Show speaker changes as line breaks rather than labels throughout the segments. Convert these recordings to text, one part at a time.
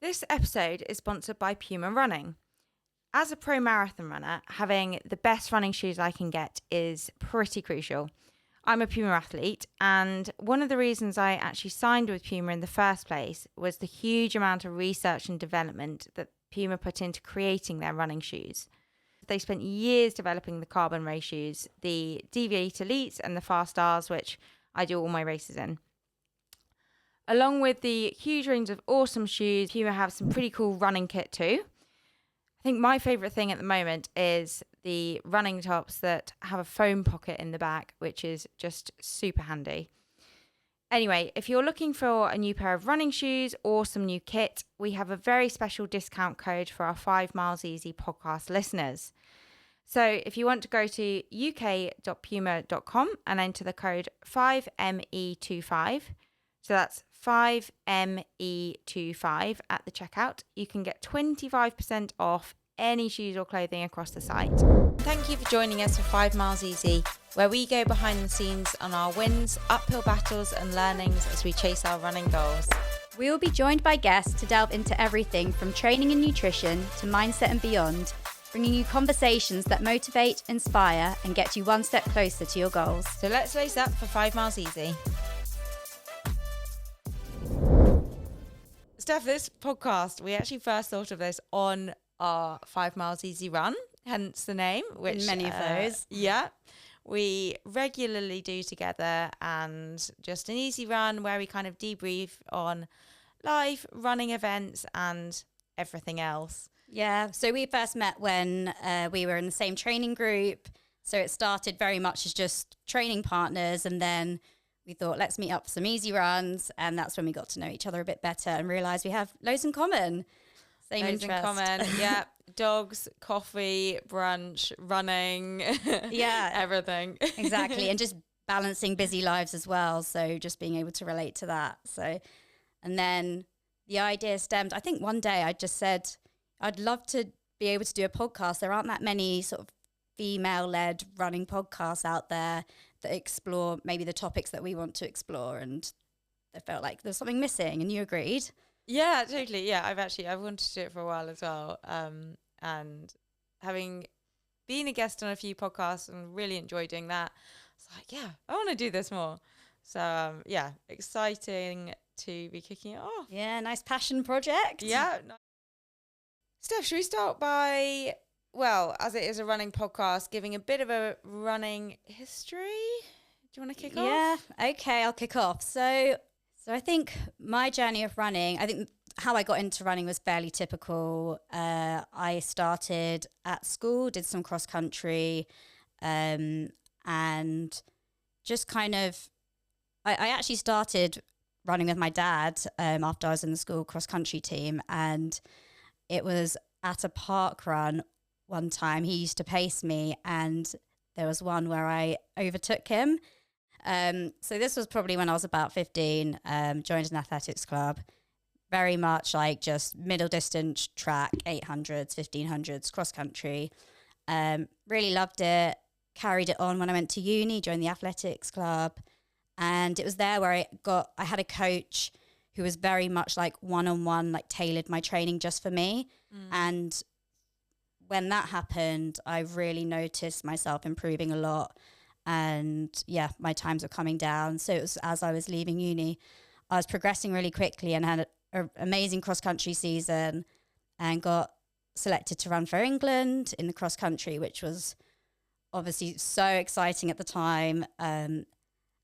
This episode is sponsored by Puma Running. As a pro marathon runner, having the best running shoes I can get is pretty crucial. I'm a Puma athlete, and one of the reasons I actually signed with Puma in the first place was the huge amount of research and development that Puma put into creating their running shoes. They spent years developing the carbon race shoes, the Deviate Elites and the Fast Stars, which I do all my races in. Along with the huge range of awesome shoes, Puma have some pretty cool running kit too. I think my favourite thing at the moment is the running tops that have a foam pocket in the back, which is just super handy. Anyway, if you're looking for a new pair of running shoes or some new kit, we have a very special discount code for our 5 Miles Easy podcast listeners. So if you want to go to uk.puma.com and enter the code 5ME25, so that's 5ME25 at the checkout, you can get 25% off any shoes or clothing across the site. Thank you for joining us for 5 Miles Easy, where we go behind the scenes on our wins, uphill battles and learnings as we chase our running goals.
We will be joined by guests to delve into everything from training and nutrition to mindset and beyond, bringing you conversations that motivate, inspire and get you one step closer to your goals.
So let's lace up for 5 Miles Easy. Steph, this podcast, we actually first thought of this on our 5 Miles Easy run, hence the name. Which
many of those.
Yeah, we regularly do together, and just an easy run where we kind of debrief on life, running events and everything else.
Yeah, so we first met when we were in the same training group. So it started very much as just training partners, and then we thought, let's meet up for some easy runs. And that's when we got to know each other a bit better and realised we have loads in common. Same
Loads
interest.
in common, yeah. Dogs, coffee, brunch, running,
yeah,
everything.
Exactly. And just balancing busy lives as well. So just being able to relate to that. So, and then the idea stemmed, I think one day I just said, I'd love to be able to do a podcast. There aren't that many sort of female-led running podcasts out there that explore maybe the topics that we want to explore, and I felt like there's something missing, and you agreed.
Yeah, totally. Yeah, I've wanted to do it for a while as well. And having been a guest on a few podcasts and really enjoyed doing that, it's like, yeah, I want to do this more. So yeah, exciting to be kicking it off.
Yeah, nice passion project.
Yeah. Steph, should we start by, well, as it is a running podcast, giving a bit of a running history? Do you want to kick off?
Yeah, okay, I'll kick off. So I think my journey of running, I think how I got into running was fairly typical. I started at school, did some cross country, and just kind of, I actually started running with my dad after I was in the school cross country team, and it was at a park run one time. He used to pace me, and there was one where I overtook him. So this was probably when I was about 15, joined an athletics club, very much like just middle distance track, 800s, 1500s, cross country. Really loved it, carried it on when I went to uni, joined the athletics club. And it was there where I had a coach who was very much like one-on-one, like tailored my training just for me. And when that happened, I really noticed myself improving a lot. And yeah, my times were coming down. So it was as I was leaving uni, I was progressing really quickly and had an amazing cross-country season and got selected to run for England in the cross-country, which was obviously so exciting at the time. And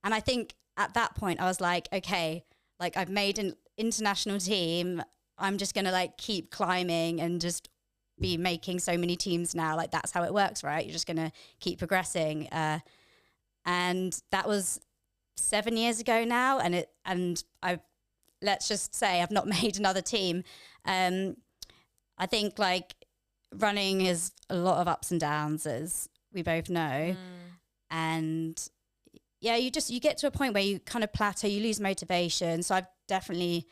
I think at that point I was like, okay, like I've made an international team. I'm just going to like keep climbing and just be making so many teams now. Like that's how it works, right? You're just going to keep progressing. And that was 7 years ago now. And let's just say I've not made another team. I think like running is a lot of ups and downs, as we both know. And yeah, you get to a point where you kind of plateau, you lose motivation. So I've definitely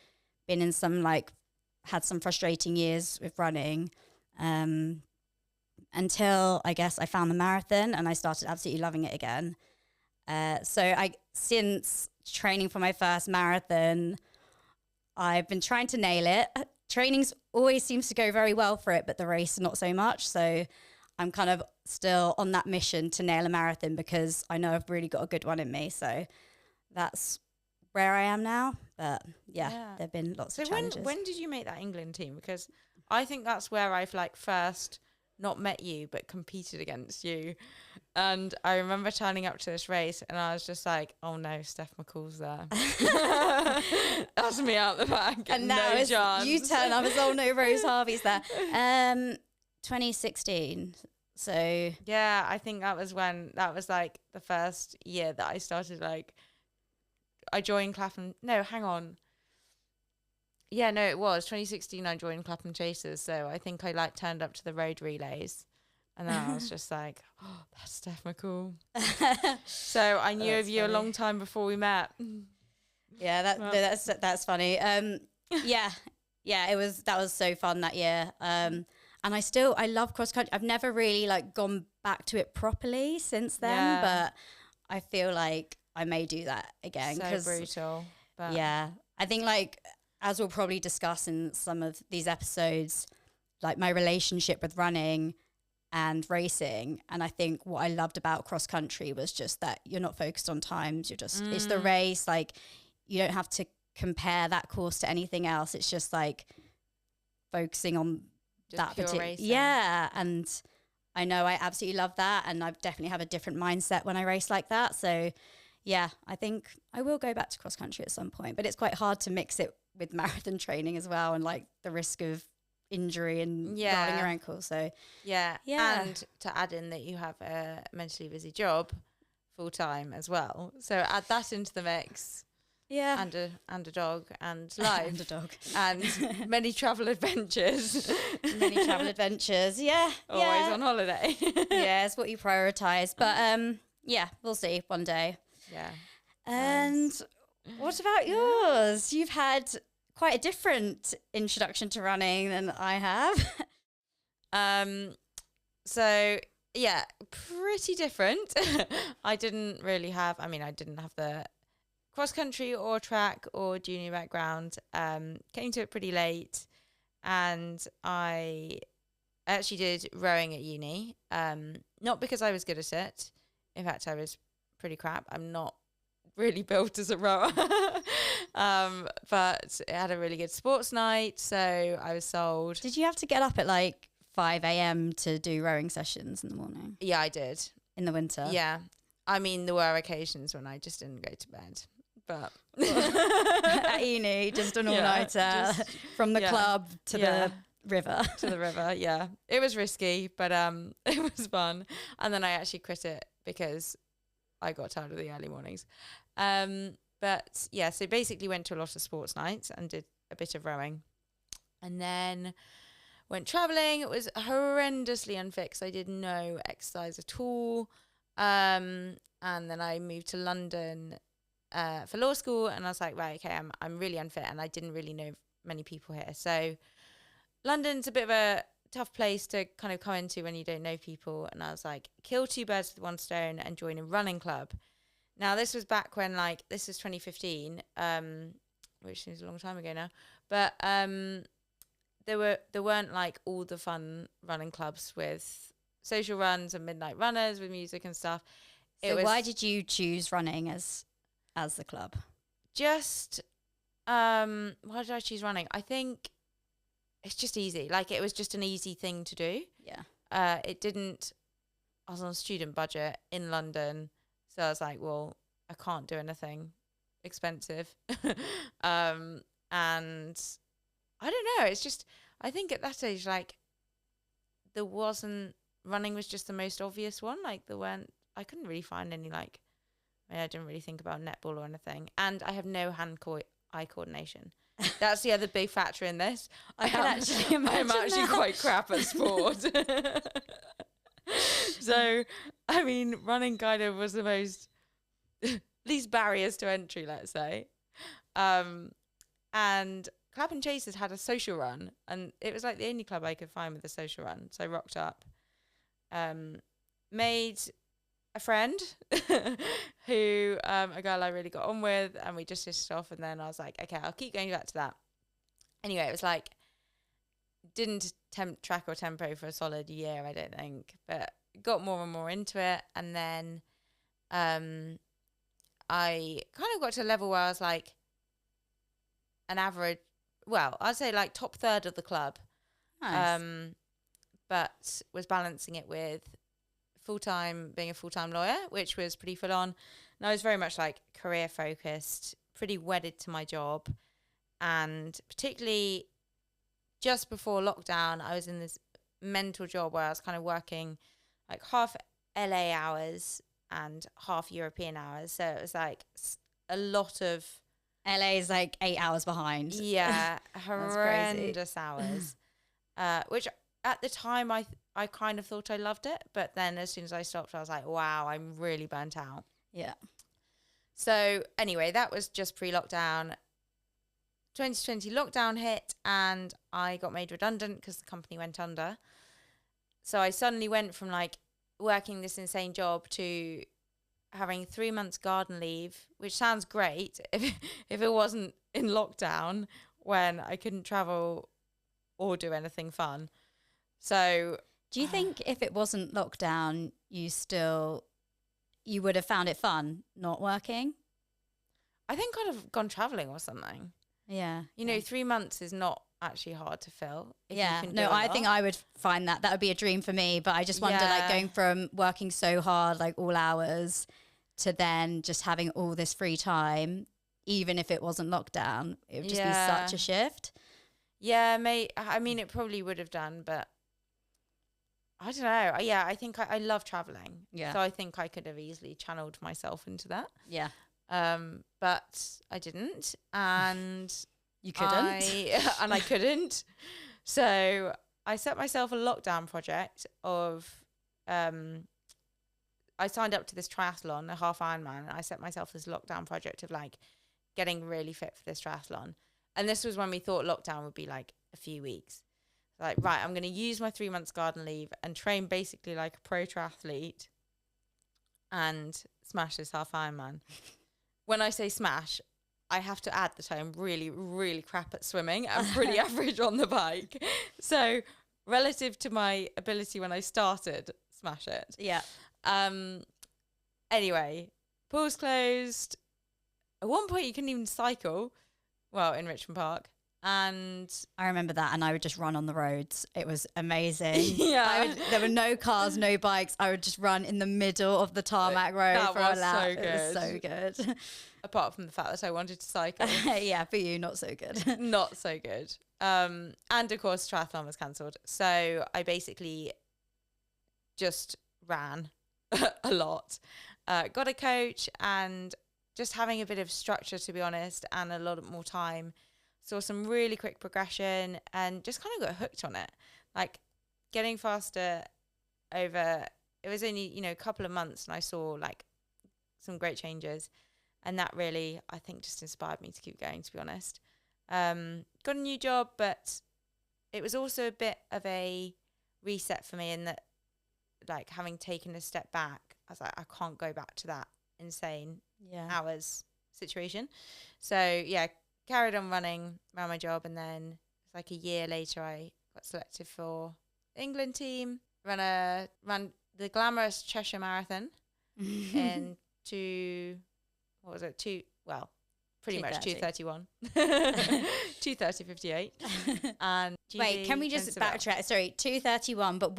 been in had some frustrating years with running, until I guess I found the marathon and I started absolutely loving it again. Since training for my first marathon, I've been trying to nail it training's always seems to go very well for it, but the race not so much. So I'm kind of still on that mission to nail a marathon because I know I've really got a good one in me. So that's where I am now. But yeah. There've been lots of challenges.
When did you make that England team? Because I think that's where I've like first not met you but competed against you. And I remember turning up to this race and I was just like, oh no, Steph McCall's there. That's me out the back.
And now you turn up as, oh no, Rose Harvey's there. 2016. So
yeah, I think that was like the first year that I started like, I joined Clapham. No, hang on. Yeah, no, it was 2016. I joined Clapham Chasers, so I think I like turned up to the road relays, and then I was just like, "Oh, that's Steph McCall." So I knew of you a long time before we met.
Yeah, that's funny. Yeah, that was so fun that year. And I love cross country. I've never really like gone back to it properly since then, but I feel like I may do that again.
So brutal. But
yeah, I think like, as we'll probably discuss in some of these episodes, like my relationship with running and racing. And I think what I loved about cross country was just that you're not focused on times. You're just, it's the race. Like you don't have to compare that course to anything else. It's just like focusing on
just
that
particular racing.
Yeah. And I know I absolutely love that. And I definitely have a different mindset when I race like that. So yeah, I think I will go back to cross country at some point, but it's quite hard to mix it with marathon training as well, and like the risk of injury and rolling your ankle. So
yeah, and to add in that you have a mentally busy job full time as well, so add that into the mix.
Yeah,
and a dog and life
and a dog
and many travel adventures.
Yeah,
always on holiday.
Yeah, it's what you prioritize. But yeah, we'll see one day.
Yeah.
And what about yours? You've had quite a different introduction to running than I have.
So yeah, pretty different. I didn't have the cross country or track or junior background. Came to it pretty late, and I actually did rowing at uni. Not because I was good at it. In fact, I was pretty crap. I'm not really built as a rower. But it had a really good sports night, so I was sold.
Did you have to get up at like 5 a.m. to do rowing sessions in the morning?
Yeah, I did.
In the winter?
Yeah. I mean, there were occasions when I just didn't go to bed. But
at uni, just an all-nighter from the club to the river.
To the river, yeah. It was risky, but it was fun. And then I actually quit it because I got tired of the early mornings. But yeah, so basically went to a lot of sports nights and did a bit of rowing. And then went traveling. It was horrendously unfixed. I did no exercise at all. And then I moved to London for law school, and I was like, right, okay, I'm really unfit, and I didn't really know many people here. So London's a bit of a tough place to kind of come into when you don't know people. And I was like, kill two birds with one stone and join a running club. Now, this was back when, like, this is 2015, which seems a long time ago now. But there weren't, like, all the fun running clubs with social runs and midnight runners with music and stuff.
So why did you choose running as the club?
Just, why did I choose running? I think it's just easy. Like, it was just an easy thing to do.
Yeah.
I was on a student budget in London. So I was like, well, I can't do anything expensive. And I don't know. It's just, I think at that age, like, running was just the most obvious one. Like, I couldn't really find any, like, I didn't really think about netball or anything. And I have no eye coordination. That's the other big factor in this. I'm actually quite crap at sport. So, I mean, running kind of was the most least barriers to entry, let's say. And Clapham Chasers had a social run, and it was like the only club I could find with a social run. So I rocked up, made a friend who a girl I really got on with, and we just hit it off. And then I was like, okay, I'll keep going back to that. Anyway, it was like didn't attempt track or tempo for a solid year, I don't think, but got more and more into it. And then I kind of got to a level where I was like an average, well, I'd say like top third of the club.
Nice.
But was balancing it with being a full-time lawyer, which was pretty full on. And I was very much like career focused, pretty wedded to my job. And particularly just before lockdown, I was in this mental job where I was kind of working like half LA hours and half European hours. So it was like a lot of...
LA is like 8 hours behind.
Yeah, horrendous hours. Which at the time I kind of thought I loved it. But then as soon as I stopped, I was like, wow, I'm really burnt out.
Yeah.
So anyway, that was just pre-lockdown. 2020 lockdown hit and I got made redundant because the company went under. So I suddenly went from like working this insane job to having 3 months garden leave, which sounds great if it wasn't in lockdown when I couldn't travel or do anything fun. So
do you think if it wasn't lockdown, you would have found it fun not working?
I think I'd have gone traveling or something.
Yeah.
You know, 3 months is not actually hard to fill.
Yeah. No, I think I would find that would be a dream for me. But I just wonder, like, going from working so hard, like all hours, to then just having all this free time, even if it wasn't lockdown, it would just be such a shift.
Yeah, I mean, it probably would have done, but I don't know. Yeah, I think I love traveling.
Yeah.
So I think I could have easily channeled myself into that.
Yeah.
But I didn't, and
you couldn't,
and I couldn't. So I set myself a lockdown project of, I signed up to this triathlon, a half Ironman, and I set myself this lockdown project of like getting really fit for this triathlon. And this was when we thought lockdown would be like a few weeks. Like, right, I'm going to use my 3 months garden leave and train basically like a pro triathlete and smash this half Ironman. When I say smash, I have to add that I am really, really crap at swimming and pretty average on the bike. So relative to my ability when I started, smash it.
Yeah.
Anyway, pools closed. At one point, you couldn't even cycle. Well, in Richmond Park. And
I remember that, and I would just run on the roads. It was amazing.
Yeah.
There were no cars, no bikes. I would just run in the middle of the tarmac road for a lap.
So good.
It was so good.
Apart from the fact that I wanted to cycle.
Yeah, for you, not so good.
Not so good. And of course, triathlon was cancelled. So I basically just ran a lot. Got a coach and just having a bit of structure, to be honest, and a lot more time. Saw some really quick progression and just kind of got hooked on it. Like getting faster over, it was only, a couple of months and I saw like some great changes. And that really, I think, just inspired me to keep going, to be honest. Got a new job, but it was also a bit of a reset for me in that, like, having taken a step back, I was like, I can't go back to that insane hours situation. So, yeah, carried on running around my job, and then it's like a year later I got selected for the England team, ran the glamorous Cheshire Marathon in pretty much 2:31 2:30:58 and
wait, can we just backtrack? Sorry, 2:31, but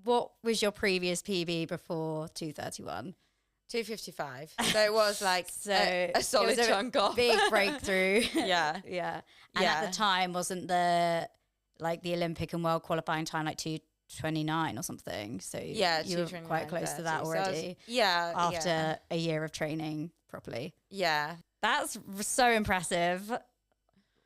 what was your previous PB before 2:31?
2:55. So it was like a solid chunk off.
Big breakthrough.
Yeah.
Yeah. And at the time, wasn't the Olympic and world qualifying time like 2:29 or something? So
yeah,
you were quite close to that already.
So after
a year of training properly.
Yeah.
That's so impressive.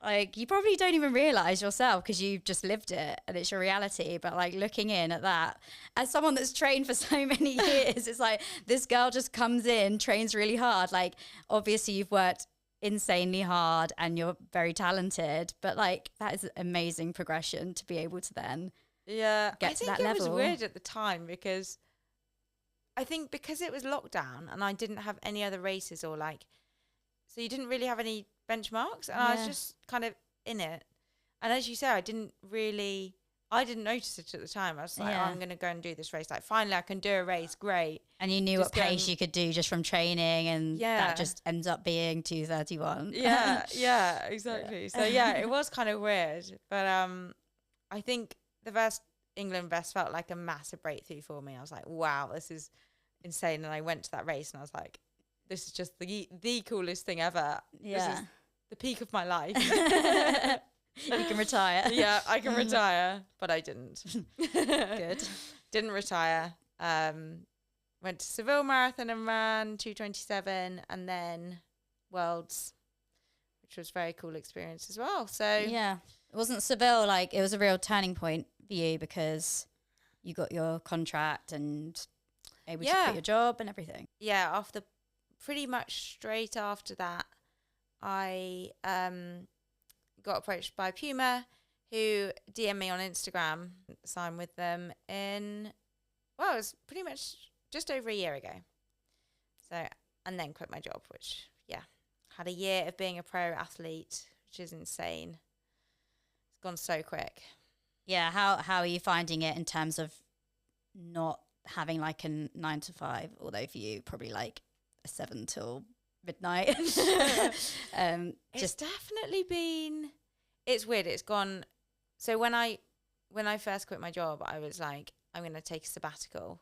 Like, you probably don't even realize yourself because you've just lived it and it's your reality. But like looking in at that, as someone that's trained for so many years, it's like this girl just comes in, trains really hard. Like, obviously you've worked insanely hard and you're very talented, but like that is amazing progression to be able to then get to that level.
I think it was weird at the time because I think because it was lockdown and I didn't have any other races or like, so you didn't really have any benchmarks and I was just kind of in it. And as you say, I didn't really I didn't notice it at the time. I was like,
Yeah.
I'm going to go and do this race. Like, finally, I can do a race. Great.
And you knew
Just
what pace
going-
you could do just from training, and
Yeah.
that just ends up being 2:31.
Yeah, exactly. So yeah, it was kind of weird, but I think the first England best felt like a massive breakthrough for me. I was like, wow, this is insane. And I went to that race and I was like, this is just the coolest thing ever.
Yeah.
This is the peak of my life.
You can retire.
Yeah, I can retire, but I didn't.
Good.
Didn't retire. Went to Seville Marathon and ran 2:27, and then Worlds, which was a very cool experience as well. So
Yeah. It wasn't Seville, like, it was a real turning point for you because you got your contract and able to
Yeah.
quit your job and everything.
yeah, after pretty much straight after that, I got approached by Puma, who DM'd me on Instagram. Signed with them it was pretty much just over a year ago. So, and then quit my job, which, yeah, had a year of being a pro athlete, which is insane. It's gone so quick.
Yeah. How are you finding it in terms of not having like a 9 to 5, although for you, probably like a 7 till midnight?
It's definitely been, it's weird. It's gone. So when I first quit my job, I was like, I'm going to take a sabbatical,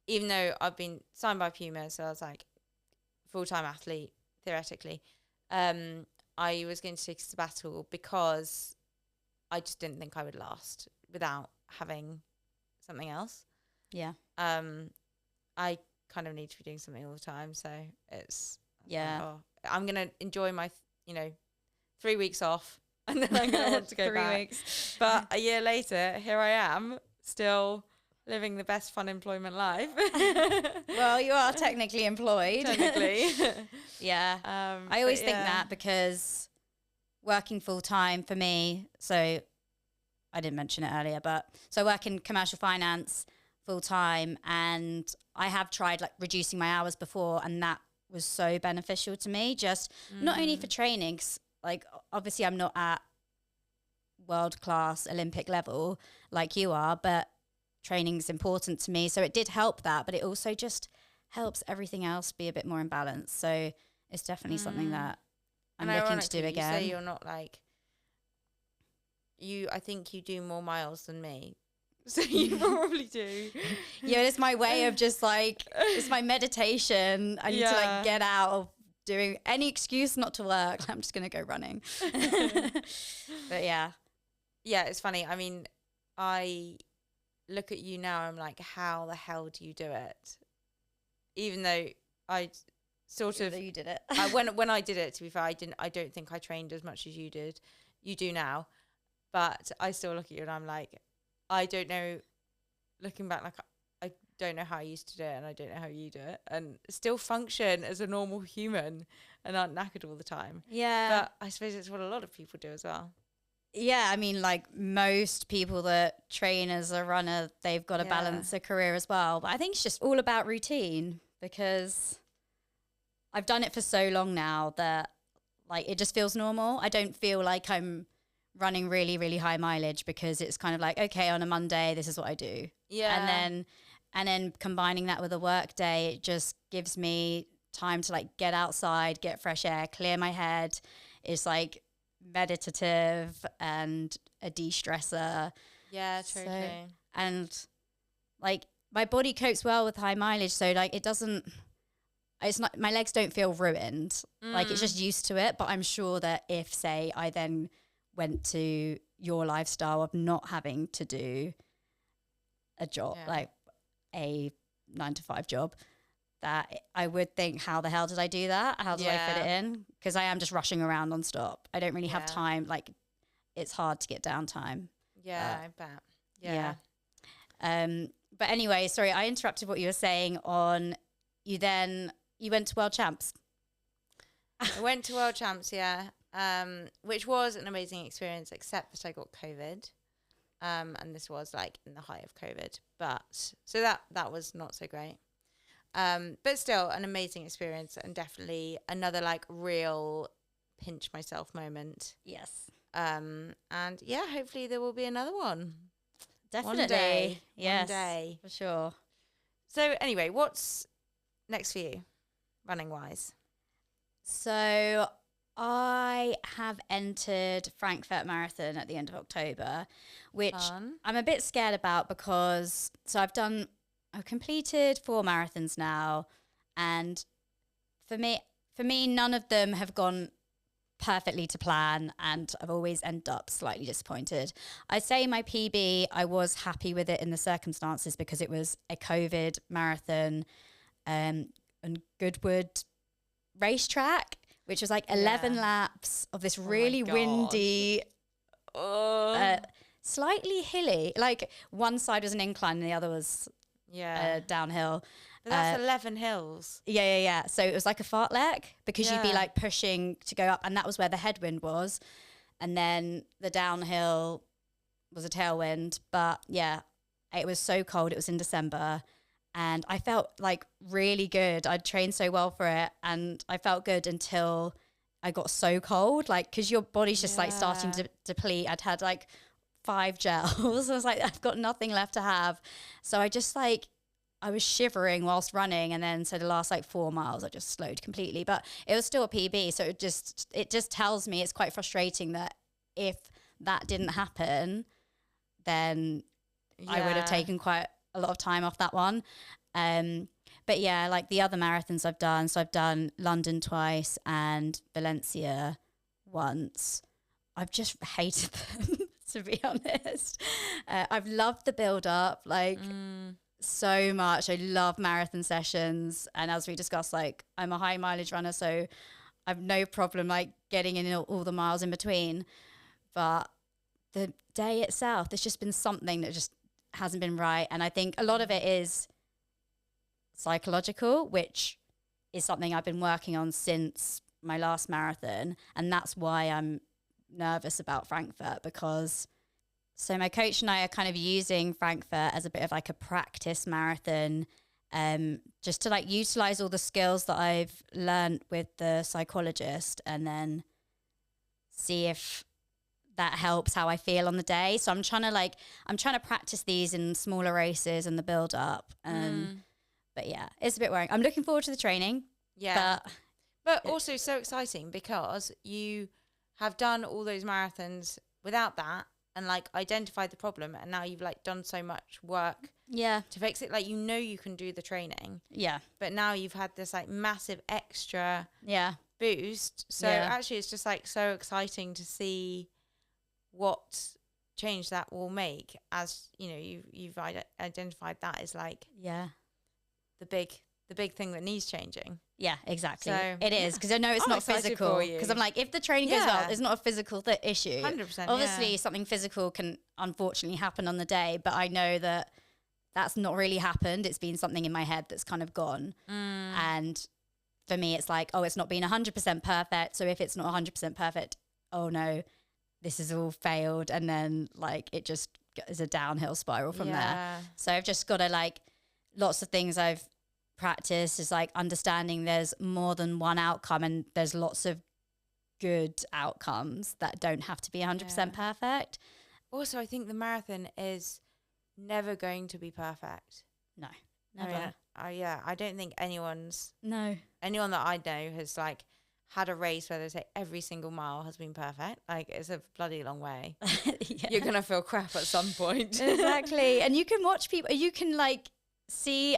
even though I've been signed by Puma. So I was like full-time athlete, theoretically. I was going to take a sabbatical because I just didn't think I would last without having something else.
Yeah.
I kind of need to be doing something all the time. So it's,
Yeah.
oh, I'm going to enjoy my, 3 weeks off, and then I'm going to want to go
3
back.
weeks.
But a year later, here I am, still living the best fun employment life.
Well, you are technically employed.
Technically.
Yeah. I always think that because working full time for me, so I didn't mention it earlier, but so I work in commercial finance full time, and I have tried like reducing my hours before, and that was so beneficial to me, just not only for training, 'cause, like, obviously I'm not at world class Olympic level like you are, but training's important to me. So it did help that, but it also just helps everything else be a bit more in balance. So it's definitely something that I'm looking to do again.
You say you're not like, I think you do more miles than me. So you probably do.
Yeah, it's my way of just like, it's my meditation. I need to like get out of doing any excuse not to work. I'm just going to go running. But yeah.
Yeah, it's funny. I mean, I look at you now, I'm like, how the hell do you do it? Even though I sort of,
You did it.
when I did it, to be fair, I don't think I trained as much as you did. You do now. But I still look at you and I'm like, I don't know, looking back, like, I don't know how I used to do it, and I don't know how you do it, and still function as a normal human and aren't knackered all the time.
Yeah.
But I suppose it's what a lot of people do as well.
Yeah, I mean, like most people that train as a runner, they've got to balance a career as well. But I think it's just all about routine, because I've done it for so long now that like it just feels normal. I don't feel like I'm running really, really high mileage, because it's kind of like, okay, on a Monday, this is what I do.
Yeah.
And then combining that with a work day, it just gives me time to like get outside, get fresh air, clear my head. It's like meditative and a de-stressor.
Yeah, totally.
And like my body copes well with high mileage, so like it's not, my legs don't feel ruined. Like it's just used to it. But I'm sure that if, say, I then went to your lifestyle of not having to do a job, like a 9 to 5 job, that I would think, how the hell did I do that? How did I fit it in? Because I am just rushing around nonstop. I don't really have time. Like, it's hard to get downtime.
Yeah, I bet. Yeah.
But anyway, sorry, I interrupted what you were saying on, you went to World Champs.
I went to World Champs, which was an amazing experience, except that I got COVID. And this was like in the height of COVID. But so that was not so great. But still an amazing experience, and definitely another like real pinch myself moment.
Yes.
And yeah, hopefully there will be another one.
Definitely.
One day.
Yes,
One day.
for sure.
So anyway, what's next for you, running wise?
So I have entered Frankfurt Marathon at the end of October, which
Fun.
I'm a bit scared about because I've completed 4 marathons now, and for me, none of them have gone perfectly to plan, and I've always ended up slightly disappointed. I say my PB, I was happy with it in the circumstances because it was a COVID marathon and Goodwood racetrack, which was like 11 laps of this really windy, slightly hilly. Like one side was an incline and the other was downhill.
But that's 11 hills.
Yeah. So it was like a fartlek because you'd be like pushing to go up, and that was where the headwind was. And then the downhill was a tailwind. But yeah, it was so cold. It was in December. And I felt like really good. I'd trained so well for it, and I felt good until I got so cold, like, because your body's just like starting to deplete. I'd had like 5 gels. I was like, I've got nothing left to have. So I just like, I was shivering whilst running, and then so the last like 4 miles I just slowed completely, but it was still a PB. So it just tells me it's quite frustrating that if that didn't happen, then I would have taken quite a lot of time off that one. But yeah, like the other marathons I've done, so I've done London twice and Valencia once. I've just hated them, to be honest. I've loved the build up, like so much. I love marathon sessions. And as we discussed, like I'm a high mileage runner, so I've no problem like getting in all the miles in between. But the day itself, there's just been something that just hasn't been right. And I think a lot of it is psychological, which is something I've been working on since my last marathon. And that's why I'm nervous about Frankfurt, because so my coach and I are kind of using Frankfurt as a bit of like a practice marathon, just to like utilize all the skills that I've learned with the psychologist, and then see if that helps how I feel on the day. So I'm trying to practice these in smaller races and the build up. But yeah, it's a bit worrying. I'm looking forward to the training.
Yeah. But also so exciting because you have done all those marathons without that and like identified the problem, and now you've like done so much work to fix it. Like, you know, you can do the training. Yeah. But now you've had this like massive extra boost. So actually it's just like so exciting to see what change that will make, as you know, you've identified that as like the big thing that needs changing. Yeah, exactly. So, it is, because I know it's not physical. Because I'm like, if the training goes well, it's not a physical issue. 100%. Obviously, something physical can unfortunately happen on the day, but I know that that's not really happened. It's been something in my head that's kind of gone. And for me, it's like, oh, it's not been 100% perfect. So if it's not 100% perfect, oh no, this has all failed. And then like it just is a downhill spiral from there. So I've just got to like, lots of things I've practiced is like understanding there's more than one outcome, and there's lots of good outcomes that don't have to be 100% perfect. Also, I think the marathon is never going to be perfect. No, never. I don't think anyone that I know has like had a race where they say every single mile has been perfect. Like, it's a bloody long way. You're gonna feel crap at some point. Exactly. And you can watch people, you can like see,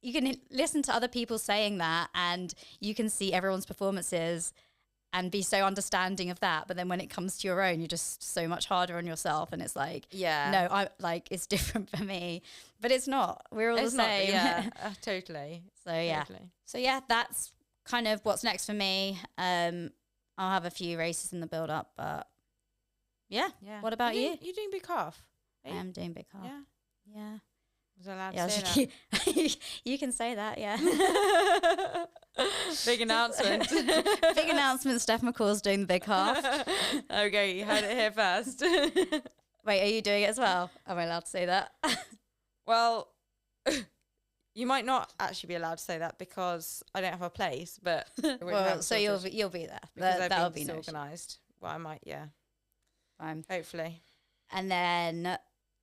you can listen to other people saying that, and you can see everyone's performances and be so understanding of that. But then when it comes to your own, you're just so much harder on yourself, and it's like, no, I like, it's different for me, but it's not. We're all the same. Totally. So yeah, that's kind of what's next for me. I'll have a few races in the build up, but yeah. What about you? You're doing big half. I am doing big half. Yeah. Was I allowed to say that? You can say that, yeah. Big announcement. Big announcement, Steph McCall's doing the big half. Okay, you heard it here first. Wait, are you doing it as well? Am I allowed to say that? Well, you might not actually be allowed to say that because I don't have a place, but... Well, so you'll be there. That'll be organised. Well, I might,
Fine.
Hopefully.
And then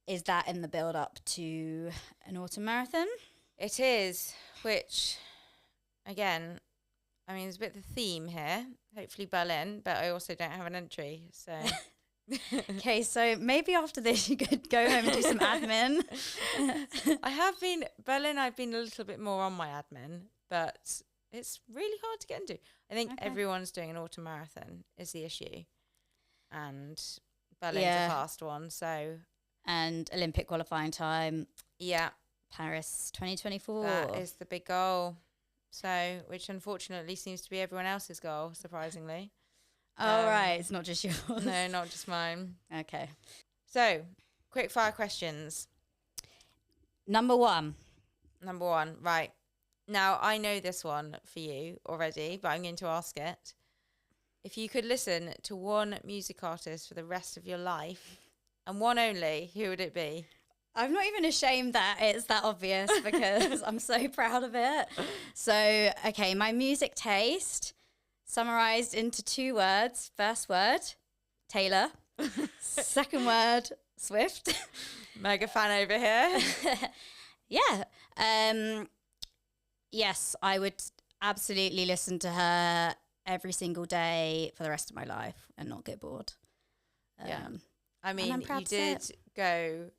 is that in the build up to an autumn marathon?
It is, which, again, I mean, there's a bit of the theme here. Hopefully Berlin, but I also don't have an entry, so...
Okay, so maybe after this you could go home and do some admin.
Berlin, I've been a little bit more on my admin, but it's really hard to get into. I think everyone's doing an autumn marathon is the issue. And Berlin's a fast one, so...
And Olympic qualifying time.
Yeah.
Paris 2024.
That is the big goal. So, which unfortunately seems to be everyone else's goal, surprisingly.
Oh, right. It's not just yours.
No, not just mine.
Okay.
So, quick fire questions.
Number one.
Right. Now, I know this one for you already, but I'm going to ask it. If you could listen to one music artist for the rest of your life, and one only, who would it be?
I'm not even ashamed that it's that obvious because I'm so proud of it. So, okay, my music taste summarized into 2 words. First word, Taylor. Second word, Swift.
Mega fan over here.
Yeah. Yes, I would absolutely listen to her every single day for the rest of my life and not get bored.
Yeah. I mean, you did go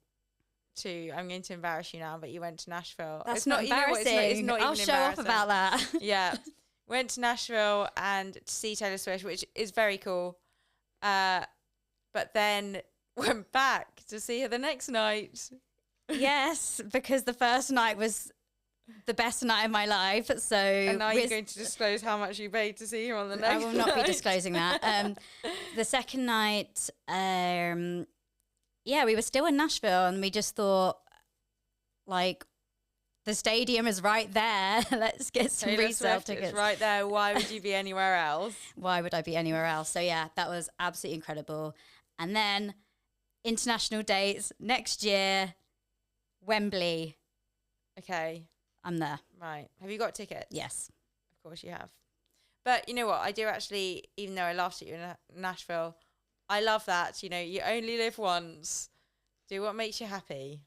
to, I'm going to embarrass you now, but you went to Nashville.
That's
it's
not embarrassing.
It's not
I'll
even
show off about that.
Yeah. Went to Nashville and to see Taylor Swift, which is very cool. But then went back to see her the next night.
Yes, because the first night was the best night of my life. So
and now you're going to disclose how much you paid to see her on the next night.
I will not be disclosing that. The second night, we were still in Nashville and we just thought, like, the stadium is right there. Let's get some
Taylor
resale
Swift
tickets.
is right there. Why would you be anywhere else?
Why would I be anywhere else? So yeah, that was absolutely incredible. And then international dates next year, Wembley.
Okay.
I'm there.
Right. Have you got tickets?
Yes.
Of course you have. But you know what? I do actually, even though I laughed at you in Nashville, I love that. You know, you only live once. Do what makes you happy.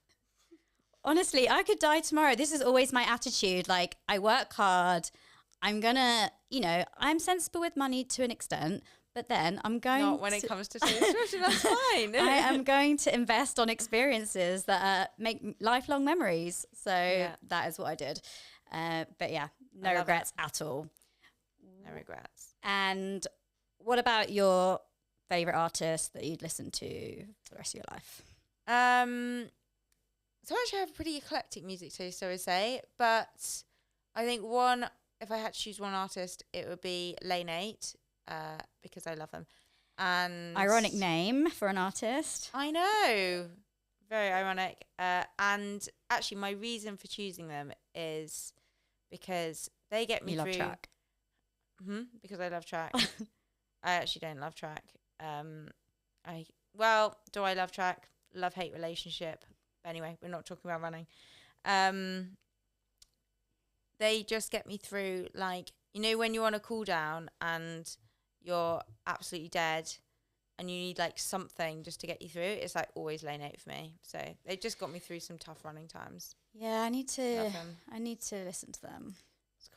Honestly, I could die tomorrow. This is always my attitude. Like, I work hard. I'm gonna, I'm sensible with money to an extent, but then I'm going
Not when it comes to Taylor Swift, and that's fine.
I am going to invest on experiences that make lifelong memories. So that is what I did. But yeah, no regrets at all.
No regrets.
And what about your favourite artist that you'd listen to for the rest of your life?
So I actually have a pretty eclectic music taste, I would say. But I think if I had to choose one artist, it would be Lane 8, because I love them. And
ironic name for an artist.
I know. Very ironic. And actually, my reason for choosing them is because they get me through.
You love track.
Because I love track. I actually don't love track. Do I love track? Love-hate relationship. Anyway, we're not talking about running. They just get me through, like, when you're on a cool down and you're absolutely dead and you need, like, something just to get you through, it's, like, always Lane 8 for me. So they just got me through some tough running times.
Yeah, I need to listen to them.
It's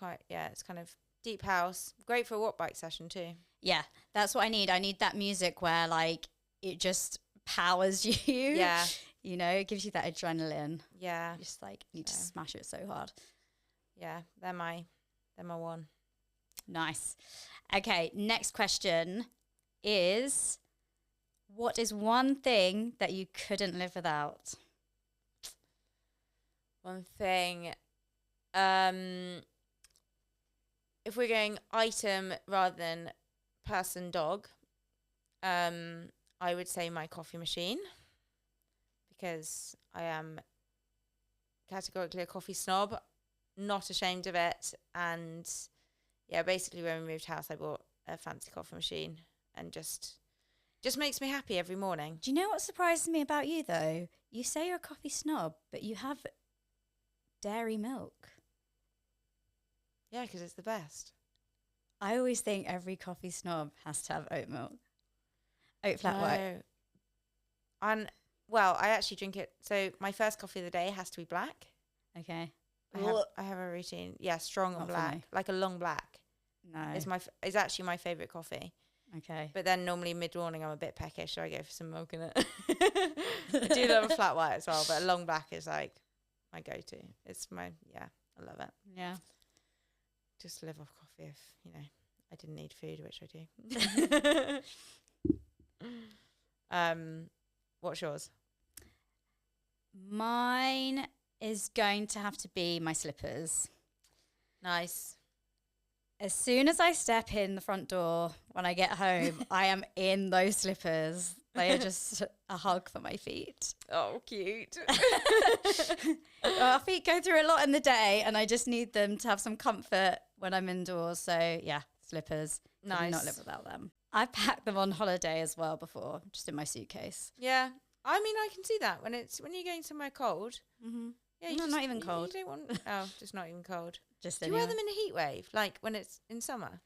kind of deep house. Great for a walk bike session too.
Yeah, that's what I need. I need that music where, like, it just powers you.
Yeah.
It gives you that adrenaline.
Yeah.
You just, like, need to smash it so hard.
Yeah, they're my one.
Nice. Okay, next question is, what is one thing that you couldn't live without?
One thing, if we're going item rather than person dog, I would say my coffee machine, because I am categorically a coffee snob, not ashamed of it. And yeah, basically when we moved house, I bought a fancy coffee machine and just makes me happy every morning.
Do you know what surprises me about you though? You say you're a coffee snob, but you have dairy milk.
Yeah, because it's the best.
I always think every coffee snob has to have oat milk. Oat flat white.
And well, I actually drink it. So my first coffee of the day has to be black.
Okay.
I have a routine. Yeah, strong and
Not for
black,
me.
like a long black.
No.
Is actually my favorite coffee.
Okay.
But then normally mid morning I'm a bit peckish, so I go for some milk in it. I do love a flat white as well, but a long black is like my go-to. It's my I love it.
Yeah.
Just live off coffee if I didn't need food, which I do. What's yours?
Mine is going to have to be my slippers.
Nice.
As soon as I step in the front door when I get home, I am in those slippers. They are just a hug for my feet.
Oh, cute.
Our feet go through a lot in the day, and I just need them to have some comfort when I'm indoors. So, yeah, slippers.
Nice.
Could not live without them. I've packed them on holiday as well before, just in my suitcase.
Yeah. I mean, I can see that when you're going somewhere cold.
Mm-hmm.
Yeah,
No, not even cold.
You don't want. Oh, just not even cold.
Just
Do you wear them in a heat wave, like when it's in summer?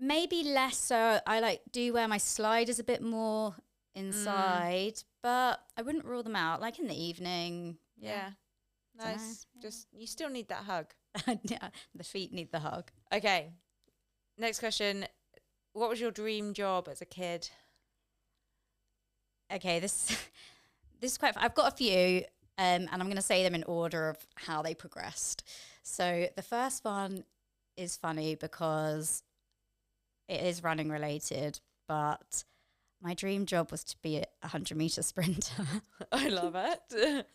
Maybe less so. I do wear my sliders a bit more inside, but I wouldn't rule them out. Like in the evening.
Yeah. Nice.
Yeah.
Just you still need that hug.
Yeah, the feet need the hug.
Okay. Next question. What was your dream job as a kid?
Okay, this is quite. I've got a few, and I'm going to say them in order of how they progressed. So the first one is funny because it is running related, but my dream job was to be a 100-meter sprinter.
I love it.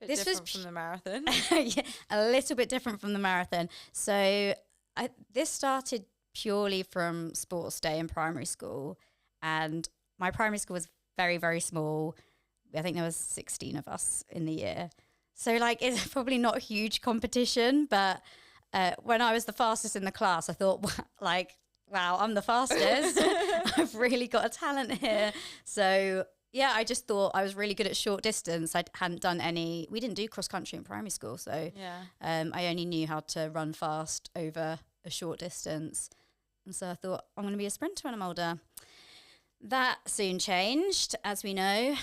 This was
from the marathon.
Yeah, a little bit different from the marathon. So this started purely from sports day in primary school, and my primary school was very, very small. I think there was 16 of us in the year. So it's probably not a huge competition, but when I was the fastest in the class, I thought, wow, I'm the fastest. I've really got a talent here. So yeah, I just thought I was really good at short distance. I hadn't done we didn't do cross country in primary school. So I only knew how to run fast over a short distance. And so I thought, I'm going to be a sprinter when I'm older. That soon changed, as we know.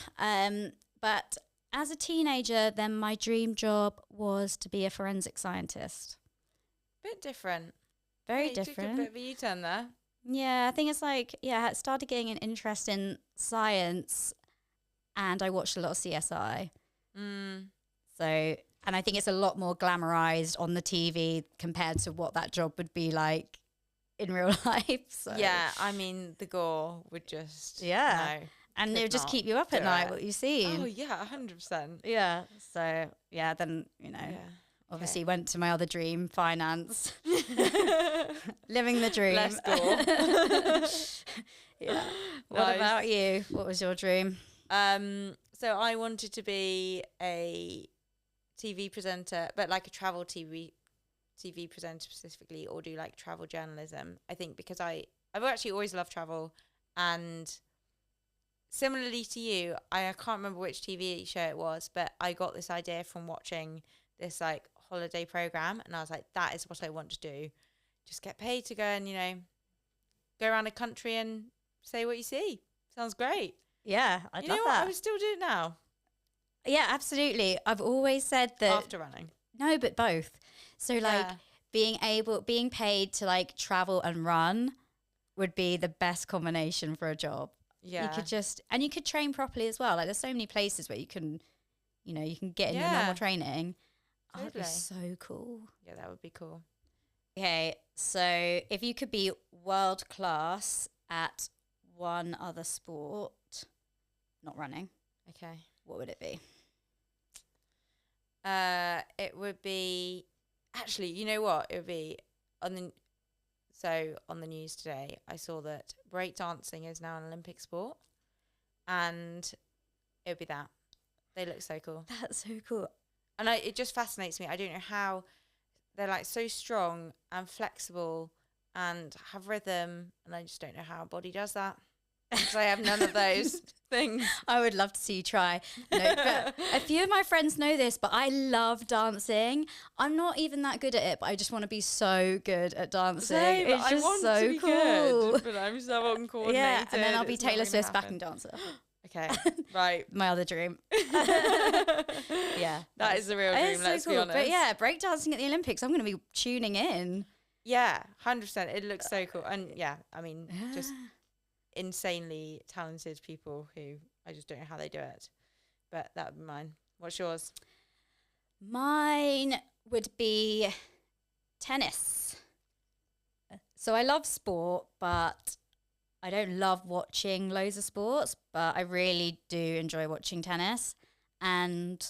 But as a teenager, then my dream job was to be a forensic scientist.
Bit different.
Very
You took
different.
a bit of a U-turn there.
Yeah, I think it's I started getting an interest in science, and I watched a lot of CSI. So, and I think it's a lot more glamorized on the TV compared to what that job would be like in real life. So
Yeah, I mean, the gore would just...
Yeah.
No,
and it would just
not
keep you up at
do
night,
it.
what you've seen.
Oh, yeah, 100%.
Yeah. So, yeah, then, obviously went to my other dream, finance. Living the dream.
Less gore.
Yeah. What about you? What was your dream?
So I wanted to be a TV presenter, but like a travel TV presenter specifically, or do like travel journalism. I think because I've actually always loved travel, and similarly to you, I can't remember which TV show it was, but I got this idea from watching this like holiday program, and I was like, that is what I want to do. Just get paid to go and go around the country and say what you see. Sounds great.
Yeah, I'd love that.
I would still do it now.
Yeah, absolutely. I've always said that.
After running.
No, but both. So being paid to travel and run would be the best combination for a job.
Yeah.
You could train properly as well. Like there's so many places where you can get in your normal training. Totally. Oh, that'd be so cool.
Yeah, that would be cool.
Okay, so if you could be world class at one other sport, not running.
Okay.
What would it be?
It would be actually, you know what? It would be on the news today, I saw that breakdancing is now an Olympic sport, and it would be that. They look so cool.
That's so cool.
And it just fascinates me. I don't know how they're so strong and flexible and have rhythm, and I just don't know how a body does that. because I have none of those things.
I would love to see you try. No, but a few of my friends know this, but I love dancing. I'm not even that good at it, but I just want to be so good at dancing.
Same,
It's
I
just
want
so
to be
cool.
good, but I'm so uncoordinated.
Yeah, and then I'll be
It's not
Taylor
gonna
Swift's
happen.
backing dancer.
Okay, right.
My other dream. Yeah.
That is the real dream,
so
let's be
cool.
honest.
But yeah, breakdancing at the Olympics, I'm going to be tuning in.
Yeah, 100%. It looks so cool. And yeah, I mean, just insanely talented people who I just don't know how they do it. But that would be mine. What's yours?
Mine would be tennis. So I love sport, but I don't love watching loads of sports, but I really do enjoy watching tennis. And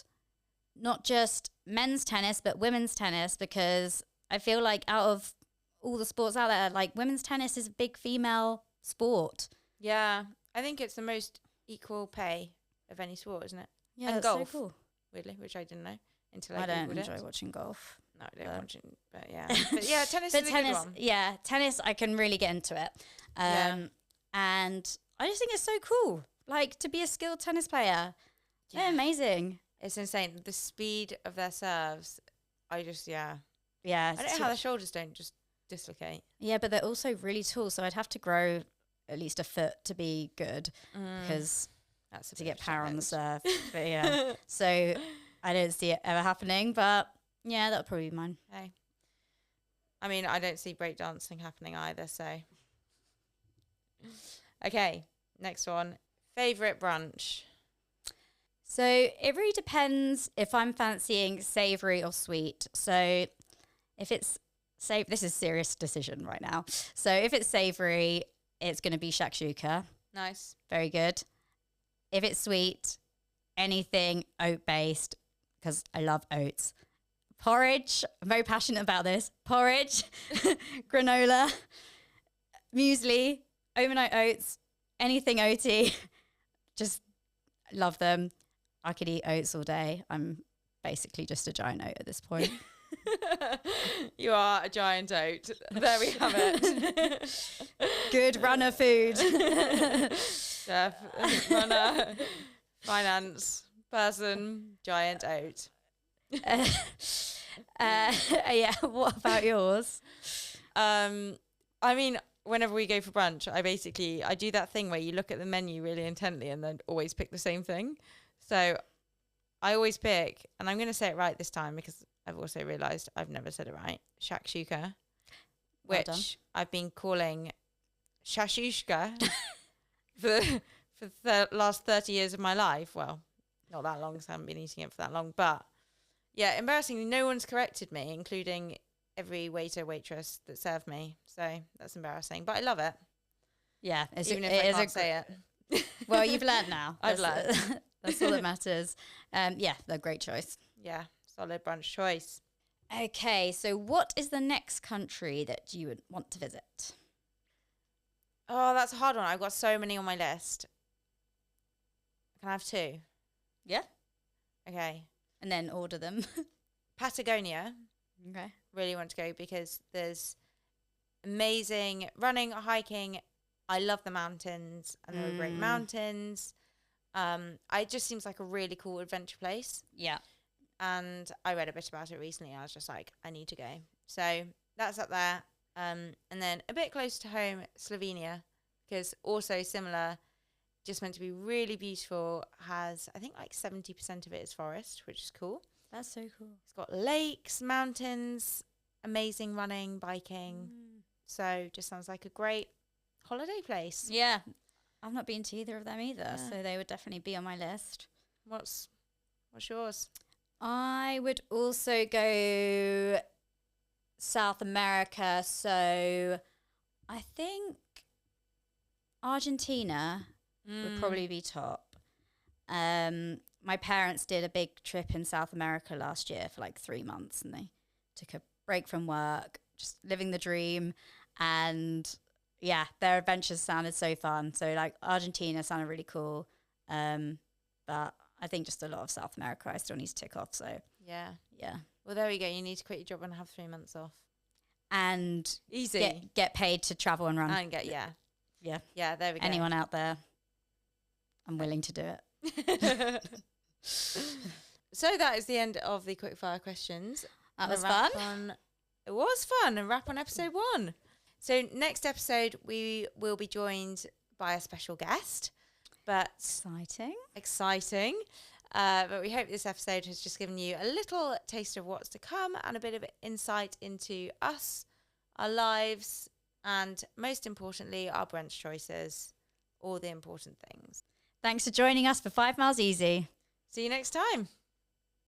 not just men's tennis, but women's tennis, because I feel like out of all the sports out there, like women's tennis is a big female sport.
Yeah, I think it's the most equal pay of any sport, isn't it?
Yeah,
And
that's
golf,
so cool.
weirdly, which I didn't know until I
I don't
Googled
enjoy
it.
watching golf.
No, I don't watch it, but yeah. But yeah, tennis
But
is a
tennis,
good one.
yeah, tennis, I can really get into it.
Yeah.
And I just think it's so cool. Like, to be a skilled tennis player. They're amazing.
It's insane. The speed of their serves, I just, yeah.
Yeah.
I don't know how their shoulders don't just dislocate.
Yeah, but they're also really tall, so I'd have to grow at least a foot to be good because
That's a
to
bit
get
of a
power on the
challenge.
serve. But yeah, so I don't see it ever happening, but yeah, that'll probably be mine.
Okay. I mean, I don't see breakdancing happening either, so. Okay, next one. Favourite brunch?
So it really depends if I'm fancying savoury or sweet. So if it's this is a serious decision right now. So if it's savoury, it's going to be shakshuka.
Nice.
Very good. If it's sweet, anything oat-based, because I love oats. Porridge, I'm very passionate about this. Porridge, granola, muesli, overnight oats, anything oaty. Just love them. I could eat oats all day. I'm basically just a giant oat at this point.
You are a giant oat. There we have it.
Good runner food.
Chef, runner, finance person, giant oat.
Yeah, what about yours?
I mean, whenever we go for brunch, I do that thing where you look at the menu really intently and then always pick the same thing. So I always pick, and I'm going to say it right this time because I've also realised I've never said it right, shakshuka,
Well done.
which I've been calling shashushka for the last 30 years of my life. Well, not that long, so I haven't been eating it for that long. But yeah, embarrassingly, no one's corrected me, including every waiter, waitress that served me. So that's embarrassing, but I love it.
Yeah,
Even if I can't say it.
Well, you've learned now.
I've learned.
That's all that matters. Yeah, they're a great choice.
Yeah, solid brunch choice.
Okay, so what is the next country that you would want to visit?
Oh, that's a hard one. I've got so many on my list. Can I have two?
Yeah.
Okay.
And then order them.
Patagonia.
Okay.
Really want to go because there's amazing running, hiking. I love the mountains and there are great mountains. It just seems like a really cool adventure place.
Yeah.
And I read a bit about it recently. I was just like, I need to go. So that's up there. And then a bit close to home, Slovenia, because also similar, just meant to be really beautiful. Has, I think, like 70% of it is forest, which is cool.
That's so cool.
It's got lakes, mountains, amazing running, biking. So just sounds like a great holiday place.
Yeah. I've not been to either of them either,
Yeah.
so they would definitely be on my list.
What's yours?
I would also go South America, so I think Argentina would probably be top. My parents did a big trip in South America last year for like 3 months, and they took a break from work, just living the dream. And yeah, their adventures sounded so fun. So like Argentina sounded really cool. But I think just a lot of South America I still need to tick off. So
Yeah.
yeah.
Well, there we go. You need to quit your job and have 3 months off.
And
Easy.
get paid to travel and run.
And yeah. Yeah, there we go.
Anyone out there, I'm willing to do it.
So that is the end of the quickfire questions.
That was
wrap
fun.
on- It was fun. And wrap on episode 1. So next episode, we will be joined by a special guest. But
Exciting.
But we hope this episode has just given you a little taste of what's to come and a bit of insight into us, our lives, and most importantly, our brunch choices, all the important things.
Thanks for joining us for 5 Miles Easy.
See you next time.